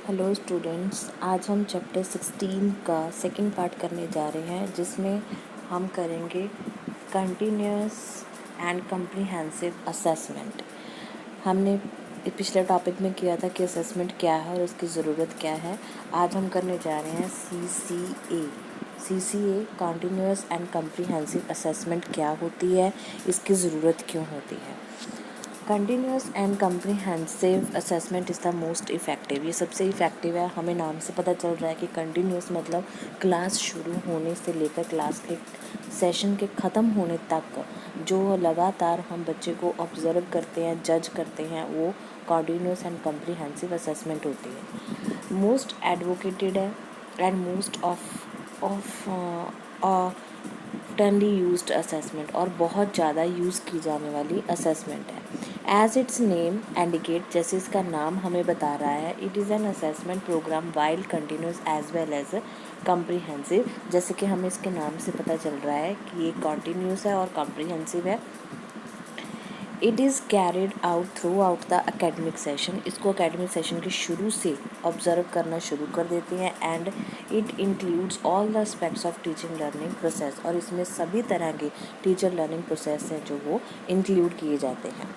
Hello students, आज हम chapter 16 का सेकंड पार्ट करने जा रहे हैं, जिसमें हम करेंगे कंटिन्यूअस एंड कम्प्रिहेंसिव असेसमेंट। हमने पिछले टॉपिक में किया था कि असेसमेंट क्या है और उसकी ज़रूरत क्या है। आज हम करने जा रहे हैं CCA continuous and comprehensive assessment क्या होती है, इसकी ज़रूरत क्यों होती है। Continuous and comprehensive assessment is the most effective. ये सबसे इफ़ेक्टिव है। हमें नाम से पता चल रहा है कि कंटिन्यूअस मतलब क्लास शुरू होने से लेकर क्लास के सेशन के ख़त्म होने तक जो लगातार हम बच्चे को ऑब्ज़र्व करते हैं, जज करते हैं, वो कंटिन्यूअस एंड कम्प्रिहेंसिव असेसमेंट होती है। मोस्ट एडवोकेटेड है एंड मोस्ट ऑफ्टनली यूज्ड असेसमेंट, और बहुत ज़्यादा यूज़ की जाने वाली असेसमेंट है। एज इट्स नेम इंडिकेट, जैसे इसका नाम हमें बता रहा है, it is an assessment programme while continuous as well as comprehensive. जैसे कि हमें इसके नाम से पता चल रहा है कि ये कॉन्टीन्यूस है और कम्प्रिहेंसिव है। It is carried out through out the academic session. इसको अकेडमिक सेशन के शुरू से ऑब्जर्व करना शुरू कर देते हैं। And it includes all the aspects of teaching learning process, और इसमें सभी तरह के टीचर लर्निंग प्रोसेस हैं जो वो इंक्लूड किए जाते हैं।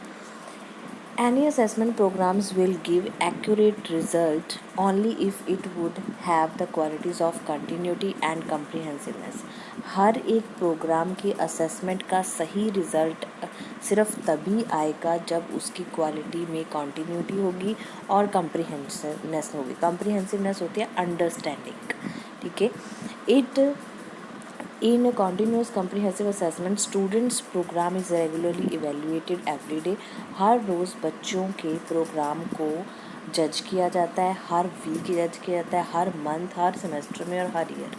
Any assessment programs will give accurate result only if it would have the qualities of continuity and comprehensiveness. हर एक प्रोग्राम की असेसमेंट का सही रिज़ल्ट सिर्फ तभी आएगा जब उसकी क्वालिटी में कॉन्टीन्यूटी होगी और कम्प्रीहेंसिवनेस होगी। कम्प्रीहेंसिवनेस होती है अंडरस्टैंडिंग, ठीक है। In a continuous comprehensive assessment, students program is regularly evaluated every day. हर रोज़ बच्चों के प्रोग्राम को जज किया जाता है, हर वीक जज किया जाता है, हर मंथ, हर सेमेस्टर में और हर ईयर,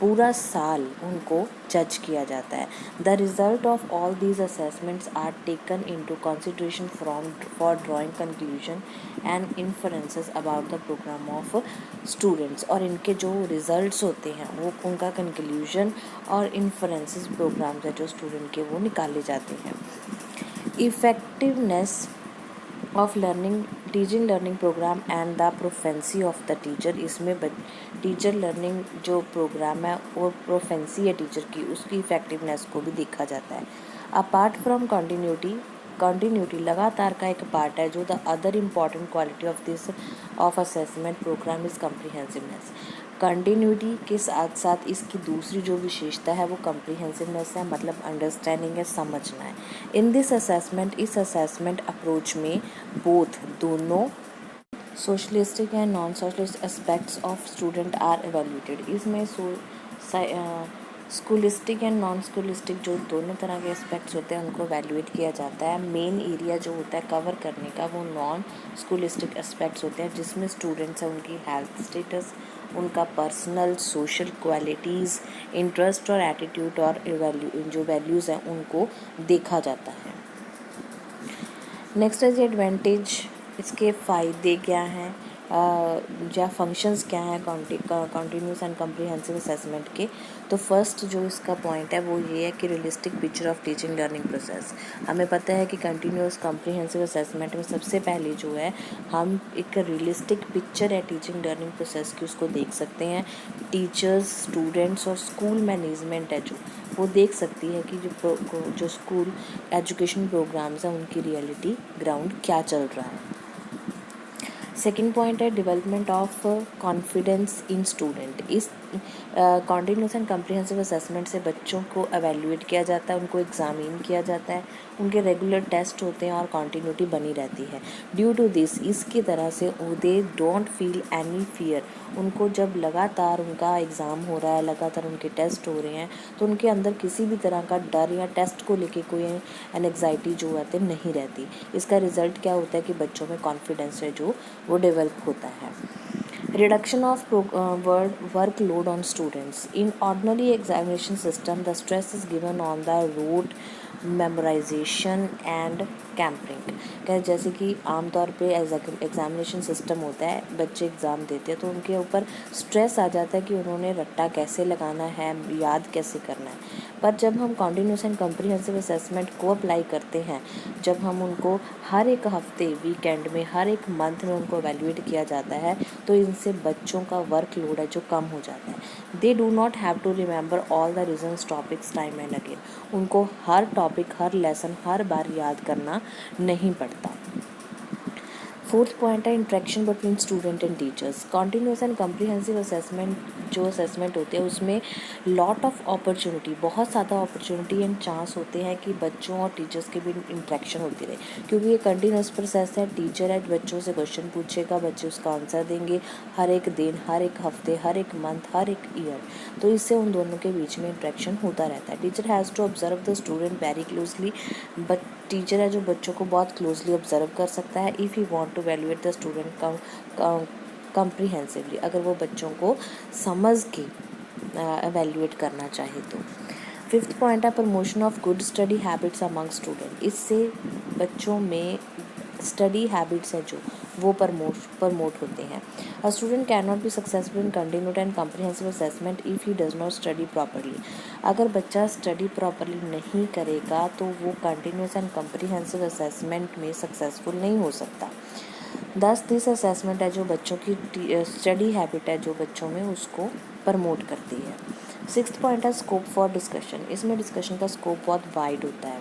पूरा साल उनको जज किया जाता है। The result of all these assessments are taken into consideration for drawing conclusion and inferences about the programme of students. और इनके जो रिजल्ट्स होते हैं वो उनका कंक्लूजन और इन्फरेंसेस प्रोग्राम्स है जो स्टूडेंट के, वो निकाले जाते हैं। Effectiveness of learning teaching learning programme and the proficiency of the teacher. इसमें टीचर लर्निंग जो प्रोग्राम है और प्रोफेंसी है टीचर की, उसकी इफ़ेक्टिवनेस को भी देखा जाता है। अपार्ट फ्रॉम कंटिन्यूटी लगातार का एक पार्ट है। जो the other important quality of assessment program is comprehensiveness. Continuity के साथ साथ इसकी दूसरी जो विशेषता है वो कम्प्रीहेंसिवनेस है, मतलब अंडरस्टैंडिंग है, समझना है। इन दिस असेसमेंट, इस असेसमेंट अप्रोच में बोथ दोनों socialistic and non socialist aspects of student are evaluated. इसमें स्कूलिस्टिक एंड नॉन स्कूलिस्टिक जो दोनों तरह के एस्पेक्ट्स होते हैं उनको वैल्यूएट किया जाता है। मेन एरिया जो होता है कवर करने का वो नॉन स्कूलिस्टिक एस्पेक्ट्स होते हैं, जिसमें स्टूडेंट्स हैं उनकी हेल्थ स्टेटस, उनका पर्सनल सोशल क्वालिटीज़, इंटरेस्ट और एटीट्यूड और जो वैल्यूज़ हैं उनको देखा जाता है। नेक्स्ट इज एडवांटेज, इसके फ़ायदे क्या हैं या फंक्शंस क्या हैं कंटिन्यूस एंड कम्प्रीहेंसिव असेसमेंट के। तो फर्स्ट जो इसका पॉइंट है वो ये है कि realistic picture of teaching learning process. हमें पता है कि कंटिन्यूस कम्प्रीहेंसिव असेसमेंट में सबसे पहले जो है हम एक रियलिस्टिक पिक्चर है टीचिंग लर्निंग प्रोसेस की, उसको देख सकते हैं। टीचर्स, स्टूडेंट्स और स्कूल मैनेजमेंट है जो, वो देख सकती है कि जो स्कूल एजुकेशन प्रोग्राम्स हैं उनकी रियलिटी ग्राउंड क्या चल रहा है। सेकेंड पॉइंट है development of confidence in student. इस कॉन्टिन्यूस एंड कम्प्रीहेंसिव असेसमेंट से बच्चों को एवेल्यूएट किया जाता है, उनको एग्जामिन किया जाता है, उनके रेगुलर टेस्ट होते हैं और कॉन्टिन्यूटी बनी रहती है। ड्यू टू दिस, इसकी तरह से they don't feel any fear. उनको जब लगातार उनका एग्ज़ाम हो रहा है, लगातार उनके टेस्ट हो रहे हैं, तो उनके अंदर किसी भी तरह का डर या टेस्ट को लेके कोई एंग्जाइटी जो आते नहीं रहती। इसका रिज़ल्ट क्या होता है कि बच्चों में कॉन्फिडेंस है जो वो डेवलप होता है। Reduction of workload on students. In ordinary examination system, the stress is given on the rote memorization and कैम्परिंग। जैसे कि आमतौर पे एग्ज़ामिनेशन सिस्टम होता है, बच्चे एग्ज़ाम देते हैं तो उनके ऊपर स्ट्रेस आ जाता है कि उन्होंने रट्टा कैसे लगाना है, याद कैसे करना है। पर जब हम कॉन्टिन्यूस एंड कम्प्रीहेंसिव असेसमेंट को अप्लाई करते हैं, जब हम उनको हर एक हफ्ते, वीकेंड में, हर एक मंथ में उनको एवेल्यूएट किया जाता है, तो इनसे बच्चों का वर्कलोड है जो कम हो जाता है। They do not have to remember all the reasons topics time and again. उनको हर टॉपिक, हर लेसन हर बार याद करना नहीं पड़ता। फोर्थ पॉइंट है interaction between student and teachers. Continuous and comprehensive assessment जो असेसमेंट होते हैं उसमें लॉट ऑफ अपॉर्चुनिटी, बहुत ज़्यादा अपॉर्चुनिटी एंड चांस होते हैं कि बच्चों और टीचर्स के भी इंट्रैक्शन होती रहे, क्योंकि ये कंटिन्यूस प्रोसेस है। टीचर है बच्चों से क्वेश्चन पूछेगा, बच्चे उसका आंसर देंगे हर एक दिन, हर एक हफ्ते, हर एक मंथ, हर एक ईयर। तो इससे उन दोनों के बीच में इंट्रैक्शन होता रहता है। Teacher has to observe the student very closely. But teacher है जो बच्चों को बहुत क्लोजली ऑब्जर्व कर सकता है if you want to evaluate the student comprehensively, अगर वो बच्चों को समझ के एवेल्यूएट करना चाहे तो। फिफ्थ पॉइंट है promotion of good study habits among student. इससे बच्चों में स्टडी हैबिट्स है जो वो प्रमोट होते हैं। A student can not be successful in continued and comprehensive assessment if he does not study properly. अगर बच्चा स्टडी प्रॉपरली नहीं करेगा तो वो कंटिन्यूस एंड कम्प्रीहेंसिव असेसमेंट में सक्सेसफुल नहीं हो सकता। दस दिस असेसमेंट है जो बच्चों की स्टडी हैबिट है जो बच्चों में उसको प्रमोट करती है। सिक्स्थ पॉइंट है स्कोप फॉर डिस्कशन। इसमें डिस्कशन का स्कोप बहुत वाइड होता है।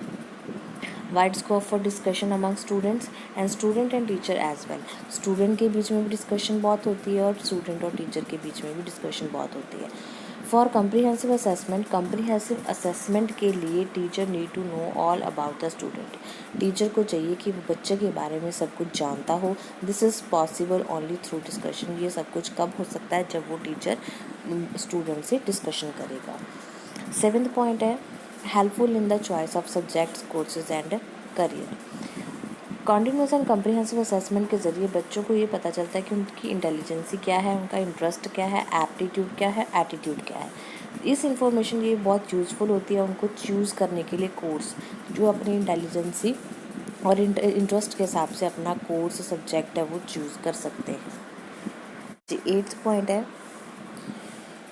Wide scope for discussion among students and student and teacher as well. Student के बीच में भी डिस्कशन बहुत होती है और स्टूडेंट और टीचर के बीच में भी डिस्कशन बहुत होती है। फॉर कम्प्रीहेंसिव असेसमेंट के लिए teacher need to know all about the student. Teacher को चाहिए कि वो बच्चे के बारे में सब कुछ जानता हो। This is possible only through discussion. ये सब कुछ कब हो सकता है? जब वो टीचर स्टूडेंट से डिस्कशन करेगा। सेवेंथ पॉइंट है helpful in the choice of subjects, courses and career. Continuous and comprehensive assessment के ज़रिए बच्चों को ये पता चलता है कि उनकी इंटेलिजेंसी क्या है, उनका इंटरेस्ट क्या है, एप्टीट्यूड क्या है, एटीट्यूड क्या है। इस इंफॉर्मेशन ये बहुत यूज़फुल होती है उनको चूज़ करने के लिए कोर्स, जो अपनी इंटेलिजेंसी और इंटरेस्ट के हिसाब से अपना कोर्स सब्जेक्ट है वो चूज़ कर सकते हैं। जी, एट्थ पॉइंट है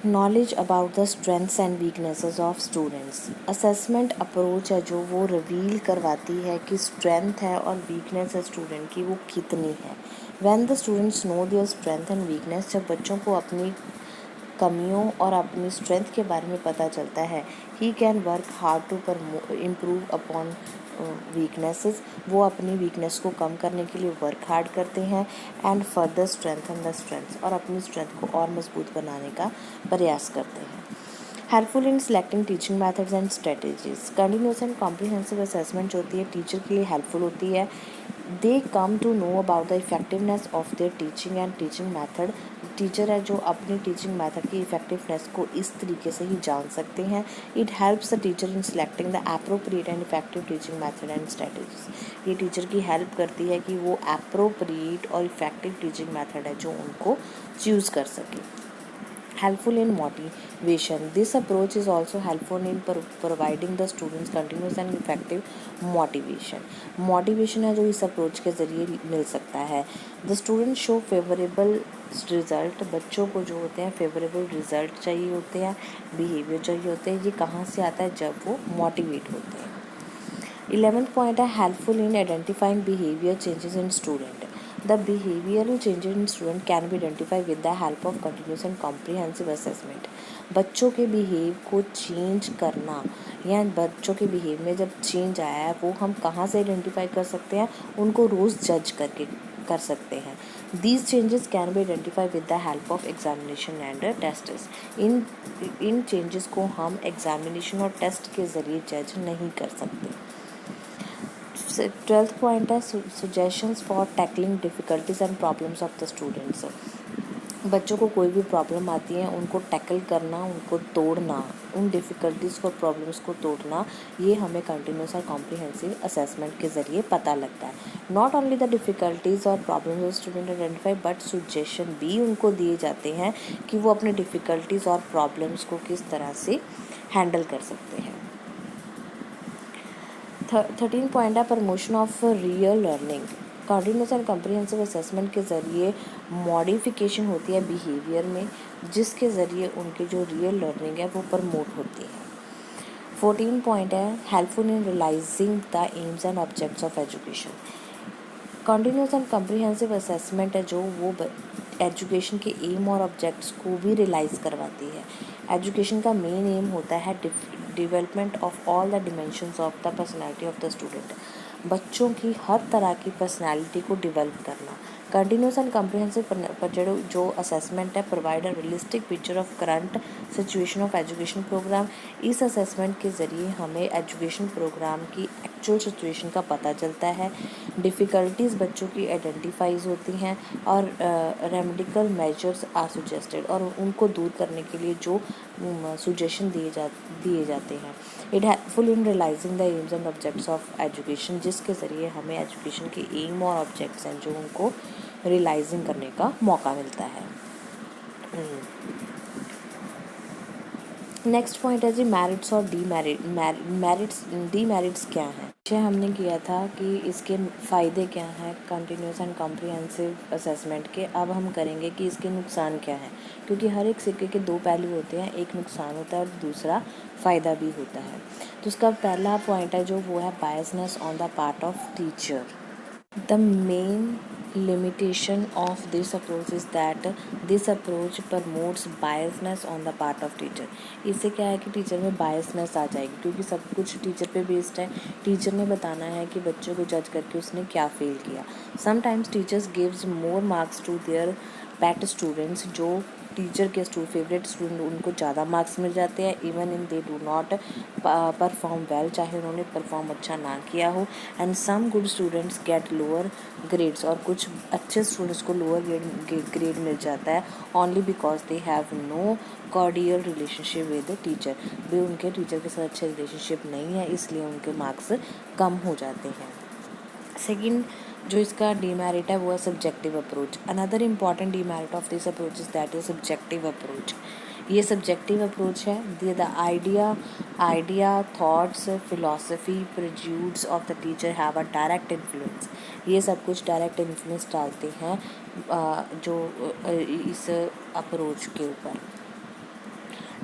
knowledge about the strengths and weaknesses of students. Assessment approach है जो वो रिवील करवाती है कि स्ट्रेंथ है और वीकनेस है स्टूडेंट की वो कितनी है। When the students know their strength and weakness, जब बच्चों को अपनी कमियों और अपनी स्ट्रेंथ के बारे में पता चलता है, he can work hard to improve upon weaknesses. वो अपनी वीकनेस को कम करने के लिए वर्क हार्ड करते हैं and further strengthen the strengths, और अपनी स्ट्रेंथ को और मजबूत बनाने का प्रयास करते हैं। Helpful in selecting teaching methods and strategies. Continuous and comprehensive assessment जो होती है टीचर के लिए हेल्पफुल होती है। They come to know about the effectiveness of their teaching and teaching method. Teacher है जो अपनी टीचिंग मेथड की इफेक्टिवनेस को इस तरीके से ही जान सकते हैं। It helps the teacher in selecting the appropriate and effective teaching method and strategies. ये टीचर की हेल्प करती है कि वो एप्रोप्रिएट और इफेक्टिव टीचिंग मेथड है जो उनको चूज़ कर सके। Helpful in motivation. This approach is also helpful in providing the students continuous and effective motivation. Motivation है जो इस approach के ज़रिए मिल सकता है। The students show favorable result. बच्चों को जो होते हैं favorable result चाहिए होते हैं, behavior चाहिए होते हैं। ये कहाँ से आता है? जब वो motivate होते हैं। 11th point है helpful in identifying behavior changes in student. The behavioral changes in student can be identified with the help of continuous and comprehensive assessment. बच्चों के बिहेव को चेंज करना या बच्चों के बिहेव में जब चेंज आया है वो हम कहाँ से आइडेंटिफाई कर सकते हैं? उनको रोज़ जज करके कर सकते हैं। These changes can be identified with the help of examination and tests. In changes को हम एग्जामिनेशन और टेस्ट के ज़रिए जज नहीं कर सकते। 12th पॉइंट है suggestions for tackling difficulties and problems of the students. बच्चों को कोई भी प्रॉब्लम आती है उनको टैकल करना, उनको तोड़ना, उन डिफ़िकल्टीज़ को प्रॉब्लम्स को तोड़ना, ये हमें कंटिन्यूस और कॉम्प्रिहेंसिव असेसमेंट के ज़रिए पता लगता है। नॉट ओनली द डिफ़िकल्टीज़ और problems of student identify but suggestion भी उनको दिए जाते हैं कि वो अपने डिफ़िकल्टीज़ और प्रॉब्लम्स को किस तरह से हैंडल कर सकते हैं। 13 पॉइंट है promotion of real learning. Continuous and comprehensive assessment के ज़रिए मॉडिफिकेशन होती है बिहेवियर में, जिसके ज़रिए उनकी जो रियल लर्निंग है वो प्रमोट होती है। 14 पॉइंट है helpful in realising the aims and objects of education. Continuous and comprehensive assessment है जो वो एजुकेशन के एम और ऑब्जेक्ट्स को भी रियलाइज करवाती है। एजुकेशन का मेन एम होता है development of all the dimensions of the personality of the student, बच्चों की हर तरह की पर्सनैलिटी को डेवलप करना। कंटिन्यूस एंड कम्प्रीहेंसिव जो असेसमेंट है provide a realistic picture of current situation of education programme. इस असेसमेंट के ज़रिए हमें एजुकेशन प्रोग्राम की एक्चुअल सिचुएशन का पता चलता है, डिफ़िकल्टीज़ बच्चों की आइडेंटिफाइज होती हैं और रेमेडिकल मेजर्स आर सजेस्टेड, और उनको दूर करने के लिए जो सुजेशन दिए जाते हैं। It helpful in realising the aims and objects of education, जिसके ज़रिए हमें एजुकेशन के एम और ऑब्जेक्ट्स हैं जो उनको रियलाइजिंग करने का मौका मिलता है। नेक्स्ट पॉइंट है जी मेरिट्स और डीमेरिट्स क्या हैं। हमने किया था कि इसके फ़ायदे क्या हैं कंटिन्यूस एंड कॉम्प्रिहेंसिव असेसमेंट के। अब हम करेंगे कि इसके नुकसान क्या हैं, क्योंकि हर एक सिक्के के दो पहलू होते हैं, एक नुकसान होता है और दूसरा फ़ायदा भी होता है। तो उसका पहला पॉइंट है जो वो है biasness on the part of teacher. The main limitation of this approach is that this approach promotes biasness on the part of teacher। इससे क्या है कि टीचर में बायसनेस आ जाएगी, क्योंकि सब कुछ टीचर पे बेस्ड है। टीचर ने बताना है कि बच्चों को जज करके उसने क्या फेल किया। Sometimes teachers gives more marks to their pet students, जो टीचर के फेवरेट स्टूडेंट उनको ज़्यादा मार्क्स मिल जाते हैं, even in they do not perform well, चाहे उन्होंने परफॉर्म अच्छा ना किया हो। And some good students get lower grades, और कुछ अच्छे स्टूडेंट्स को लोअर ग्रेड मिल जाता है only because they have no cordial relationship with teacher. भी उनके टीचर के साथ अच्छे रिलेशनशिप नहीं है, इसलिए उनके मार्क्स कम हो जाते हैं। सेकेंड जो इसका डीमेरिट है वो है subjective approach. Another important demerit of this approach is that is subjective approach. ये सब्जेक्टिव अप्रोच है। The idea thoughts philosophy prejudices of the teacher have a direct influence. ये सब कुछ डायरेक्ट इन्फ्लुएंस डालते हैं जो इस अप्रोच के ऊपर।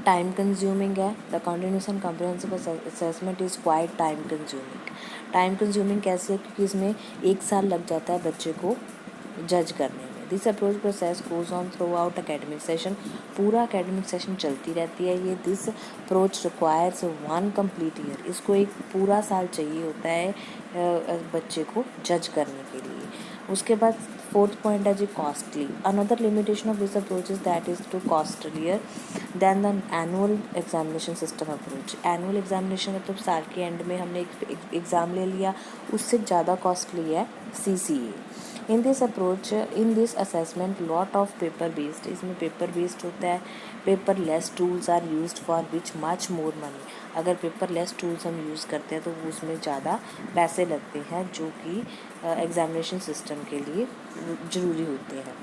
टाइम कंज्यूमिंग है। The continuous and comprehensive assessment is quiet time consuming. Time consuming कैसे है, क्योंकि इसमें 1 साल लग जाता है बच्चे को जज करने में। This approach process goes on through out academic session. पूरा अकेडमिक सेशन चलती रहती है ये। This approach requires 1 complete year. इसको एक पूरा साल चाहिए होता है बच्चे को जज करने के लिए। उसके बाद फोर्थ पॉइंट है जी costly. Another limitation of this approach is that is too costlier than the annual examination system approach. Annual examination मतलब साल के एंड में हमने एक एग्ज़ाम ले लिया, उससे ज़्यादा कॉस्टली है CCA। In this assessment lot of paper based, इसमें पेपर बेस्ड होता है। Paperless tools are used for which much more money. अगर पेपर लेस टूल्स हम यूज़ करते हैं तो उसमें ज़्यादा पैसे लगते हैं, जो कि एग्जामिनेशन सिस्टम के लिए ज़रूरी होते हैं।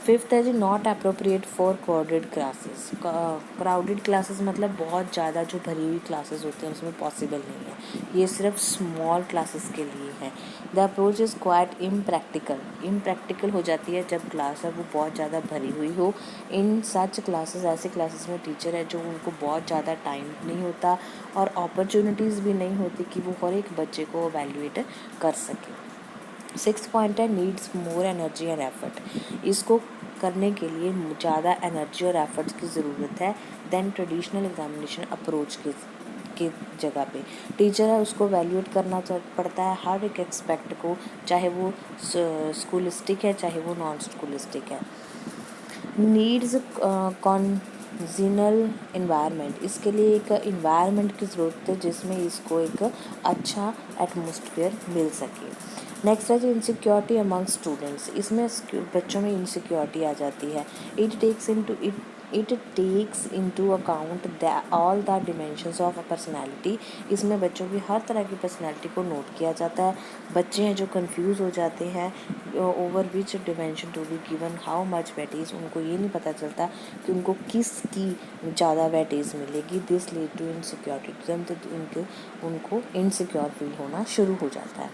फिफ्थ है जी not appropriate for crowded classes. Crowded classes मतलब बहुत ज़्यादा जो भरी हुई क्लासेस होती हैं उसमें पॉसिबल नहीं है, ये सिर्फ स्मॉल क्लासेस के लिए है। The approach is quite impractical हो जाती है जब क्लास है वो बहुत ज़्यादा भरी हुई हो। इन सच क्लासेस, ऐसे क्लासेस में टीचर है जो उनको बहुत ज़्यादा टाइम नहीं होता और अपॉर्चुनिटीज़ भी नहीं होती कि वो हर एक बच्चे को एवेल्युएट कर सके। 6 पॉइंट है needs more energy and effort. इसको करने के लिए ज़्यादा एनर्जी और एफर्ट्स की ज़रूरत है देन ट्रेडिशनल एग्जामिनेशन अप्रोच के जगह पे। टीचर है उसको वैल्यूएट करना पड़ता है हर एक एक्सपेक्ट को, चाहे वो स्कूलिस्टिक है चाहे वो नॉन स्कूलिस्टिक है। Needs congenial environment. इसके लिए एक इन्वायरमेंट की ज़रूरत है जिसमें इसको एक अच्छा एटमॉस्फेयर मिल सके। नेक्स्ट है जो इनसिक्योरिटी अमंग स्टूडेंट्स। इसमें बच्चों में इनसिक्योरिटी आ जाती है। It takes into account all the dimensions of a personality. इसमें बच्चों की हर तरह की पर्सनैलिटी को नोट किया जाता है। बच्चे हैं जो कंफ्यूज हो जाते हैं over which dimension to be given how much weightage. उनको ये नहीं पता चलता कि उनको किसकी ज़्यादा वेटेज मिलेगी। दिस लीड टू इनसिक्योरिटी, तो उनको इनसिक्योर फील होना शुरू हो जाता है।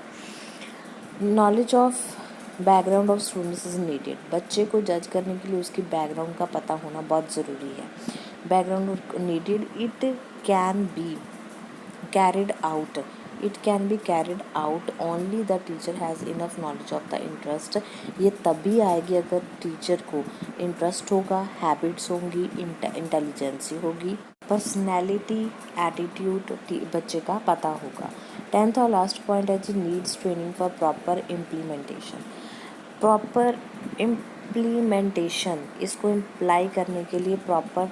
Knowledge of background of students is needed. बच्चे को जज करने के लिए उसकी बैकग्राउंड का पता होना बहुत ज़रूरी है। Background needed. It can be carried out. It can be carried out only the teacher has enough knowledge of the interest. ये तभी आएगी अगर टीचर को इंटरेस्ट होगा, हैबिट्स होंगी, इंटेलिजेंसी होगी, पर्सनैलिटी, एटीट्यूड बच्चे का पता होगा। 10th और लास्ट पॉइंट है जी needs training for proper implementation. Proper implementation, इसको इम्प्लाई करने के लिए प्रॉपर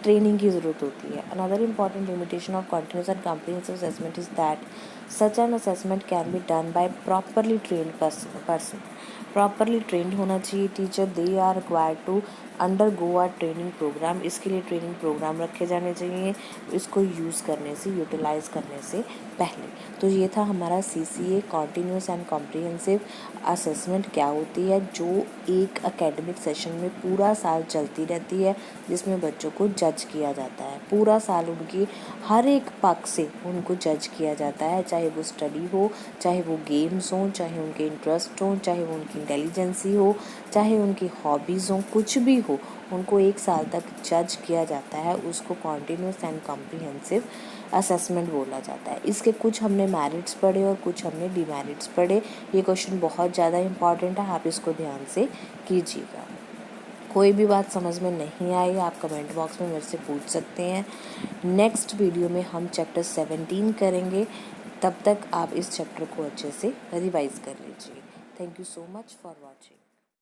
ट्रेनिंग की ज़रूरत होती है। Another important limitation of continuous and comprehensive assessment is that such an assessment can be done by properly trained person. Properly trained होना चाहिए teacher. They are required to undergo a training program. इसके लिए training programme रखे जाने चाहिए इसको use करने से, यूटिलाइज़ करने से पहले। तो ये था हमारा CCA continuous and comprehensive assessment क्या होती है, जो एक एकेडमिक सेशन में पूरा साल चलती रहती है, जिसमें बच्चों को जज किया जाता है। पूरा साल उनकी हर एक पक्ष से उनको जज किया जाता है, चाहे वो स्टडी हो, चाहे वो गेम्स हों, चाहे उनके इंटरेस्ट हों, चाहे वो उनकी इंटेलिजेंसी हो, चाहे उनकी हॉबीज़ हों, कुछ भी हो, उनको एक साल तक जज किया जाता है। उसको कॉन्टिन्यूस एंड कॉम्प्रिहेंसिव असेसमेंट बोला जाता है। इसके कुछ हमने मेरिट्स पढ़े और कुछ हमने डिमेरिट्स पढ़े। ये क्वेश्चन बहुत ज़्यादा इंपॉर्टेंट है, आप इसको ध्यान से कीजिएगा। कोई भी बात समझ में नहीं आई आप कमेंट बॉक्स में मेरे से पूछ सकते हैं। नेक्स्ट वीडियो में हम चैप्टर 17 करेंगे। तब तक आप इस चैप्टर को अच्छे से रिवाइज कर लीजिए। Thank you so much for watching.